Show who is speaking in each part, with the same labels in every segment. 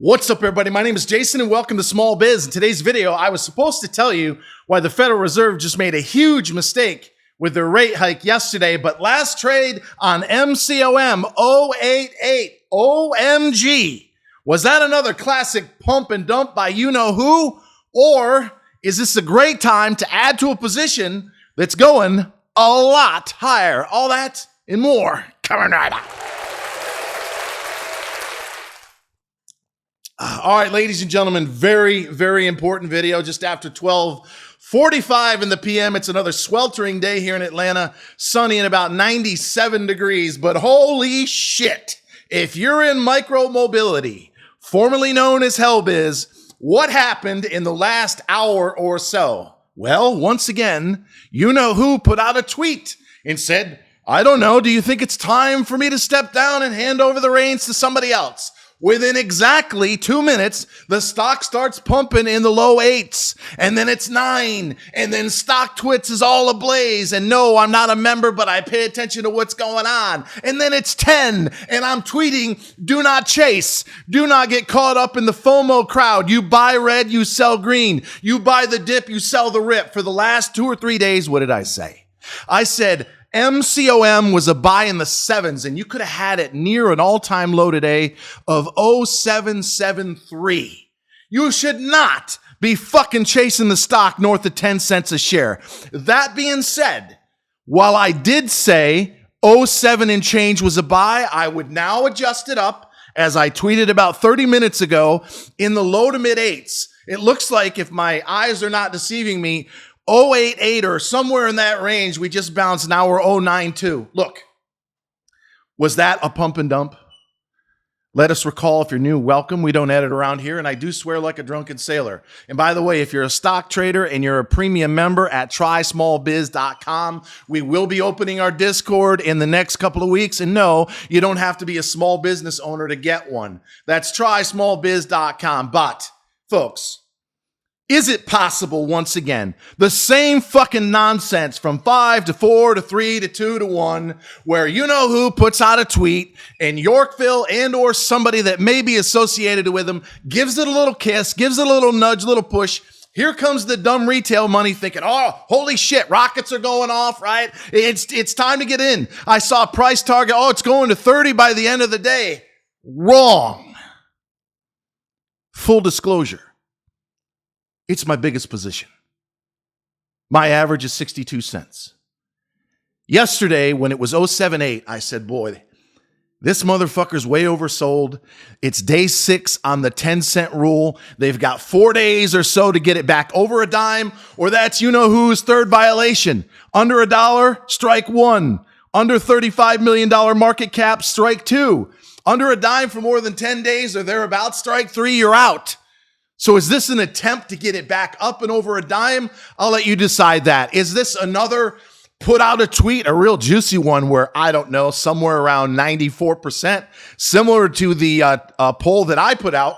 Speaker 1: What's up, everybody? My name is Jason, and welcome to Small Biz. In today's video, I was supposed to tell you why the Federal Reserve just made a huge mistake with their rate hike yesterday, but last trade on MCOM 088, OMG. Was that another classic pump and dump by you-know-who? Or is this a great time to add to a position that's going a lot higher? All that and more coming right up. All right, ladies and gentlemen, very, very important video just after 12:45 in the PM. It's another sweltering day here in Atlanta, sunny and about 97 degrees, but holy shit, if you're in micro mobility, formerly known as Hellbiz, what happened in the last hour or so? Well, once again, you-know-who put out a tweet and said, I don't know, do you think it's time for me to step down and hand over the reins to somebody else? Within exactly 2 minutes, the stock starts pumping in the low 8s, and then it's 9, and then StockTwits is all ablaze, and no, I'm not a member, but I pay attention to what's going on, and then it's 10, and I'm tweeting, do not chase, do not get caught up in the FOMO crowd, you buy red, you sell green, you buy the dip, you sell the rip. For the last 2 or 3 days, what did I say? I said, MCOM was a buy in the 7s, and you could have had it near an all-time low today of 0773. You should not be fucking chasing the stock north of 10 cents a share. That being said, while I did say 07 and change was a buy, I would now adjust it up, as I tweeted about 30 minutes ago, in the low to mid 8s. It looks like, if my eyes are not deceiving me, 088 or somewhere in that range. We just bounced. Now we're 092. Look, was that a pump and dump? Let us recall, if you're new, welcome. We don't edit around here, and I do swear like a drunken sailor. And by the way, if you're a stock trader and you're a premium member at trysmallbiz.com, we will be opening our Discord in the next couple of weeks. And no, you don't have to be a small business owner to get one. That's trysmallbiz.com. But, folks, is it possible, once again, the same fucking nonsense from 5 to 4 to 3 to 2 to 1, where you-know-who puts out a tweet and Yorkville and or somebody that may be associated with them gives it a little kiss, gives it a little nudge, little push. Here comes the dumb retail money thinking, oh, holy shit, rockets are going off, right? It's time to get in. I saw a price target. Oh, it's going to 30 by the end of the day. Wrong. Full disclosure. It's my biggest position. My average is 62 cents. Yesterday, when it was 078, I said, boy, this motherfucker's way oversold. It's day 6 on the 10-cent rule. They've got 4 days or so to get it back over a dime, or that's you-know-who's third violation. Under $1, strike 1. Under $35 million market cap, strike 2. Under a dime for more than 10 days or thereabouts, strike 3, you're out. So is this an attempt to get it back up and over a dime? I'll let you decide that. Is this another put out a tweet, a real juicy one where, I don't know, somewhere around 94%, similar to the poll that I put out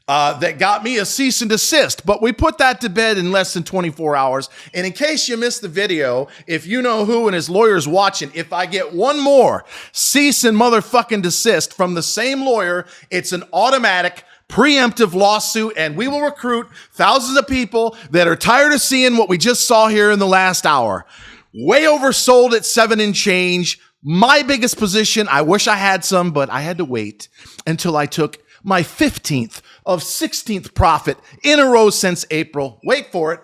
Speaker 1: that got me a cease and desist? But we put that to bed in less than 24 hours. And in case you missed the video, if you-know-who and his lawyer's watching, if I get one more cease and motherfucking desist from the same lawyer, it's an automatic preemptive lawsuit, and we will recruit thousands of people that are tired of seeing what we just saw here in the last hour. Way oversold at 7 and change. My biggest position, I wish I had some, but I had to wait until I took my 15th of 16th profit in a row since April. Wait for it.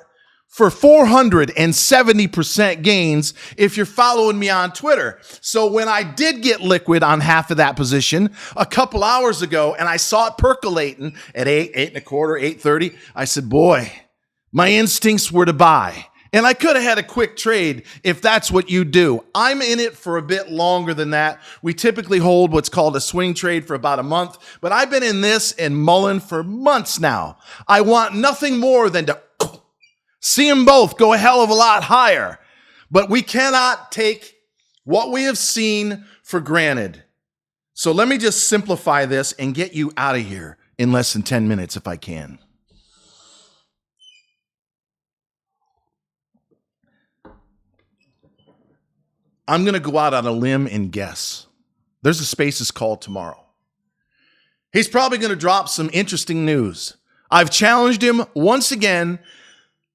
Speaker 1: For 470% gains if you're following me on Twitter. So when I did get liquid on half of that position a couple hours ago and I saw it percolating at 8, 8.25, 8:30, I said, boy, my instincts were to buy. And I could have had a quick trade if that's what you do. I'm in it for a bit longer than that. We typically hold what's called a swing trade for about a month, but I've been in this and mulling for months now. I want nothing more than to see them both go a hell of a lot higher. But we cannot take what we have seen for granted. So let me just simplify this and get you out of here in less than 10 minutes if I can. I'm going to go out on a limb and guess. There's a Spaces call tomorrow. He's probably going to drop some interesting news. I've challenged him once again.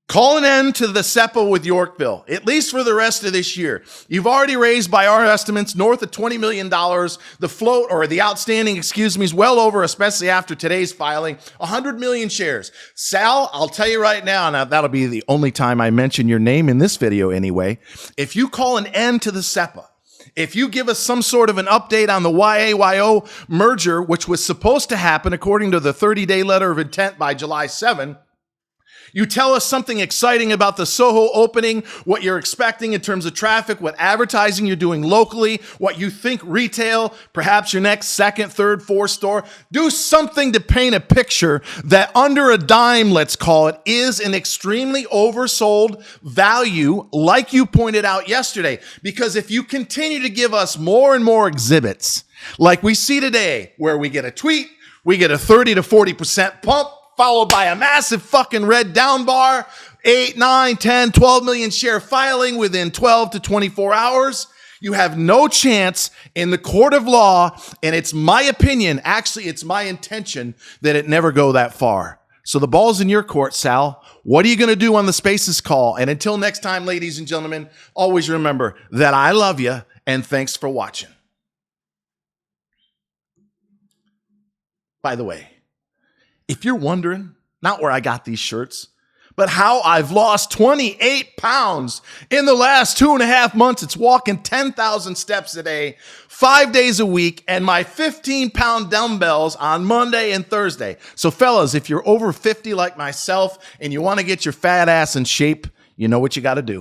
Speaker 1: Call an end to the SEPA with Yorkville, at least for the rest of this year. You've already raised, by our estimates, north of $20 million. The float, or the outstanding, is well over, especially after today's filing, 100 million shares. Sal, I'll tell you right now that'll be the only time I mention your name in this video anyway. If you call an end to the SEPA, if you give us some sort of an update on the YAYO merger, which was supposed to happen according to the 30-day letter of intent by July 7, you tell us something exciting about the Soho opening, what you're expecting in terms of traffic, what advertising you're doing locally, what you think retail, perhaps your next second, third, fourth store. Do something to paint a picture that under a dime, let's call it, is an extremely oversold value, like you pointed out yesterday. Because if you continue to give us more and more exhibits, like we see today, where we get a tweet, we get a 30 to 40% pump, followed by a massive fucking red down bar, 8, 9, 10, 12 million share filing within 12 to 24 hours. You have no chance in the court of law, and it's my opinion, actually it's my intention, that it never go that far. So the ball's in your court, Sal. What are you going to do on the Spaces call? And until next time, ladies and gentlemen, always remember that I love you, and thanks for watching. By the way, if you're wondering, not where I got these shirts, but how I've lost 28 pounds in the last 2.5 months, it's walking 10,000 steps a day, 5 days a week, and my 15-pound dumbbells on Monday and Thursday. So fellas, if you're over 50 like myself and you want to get your fat ass in shape, you know what you got to do.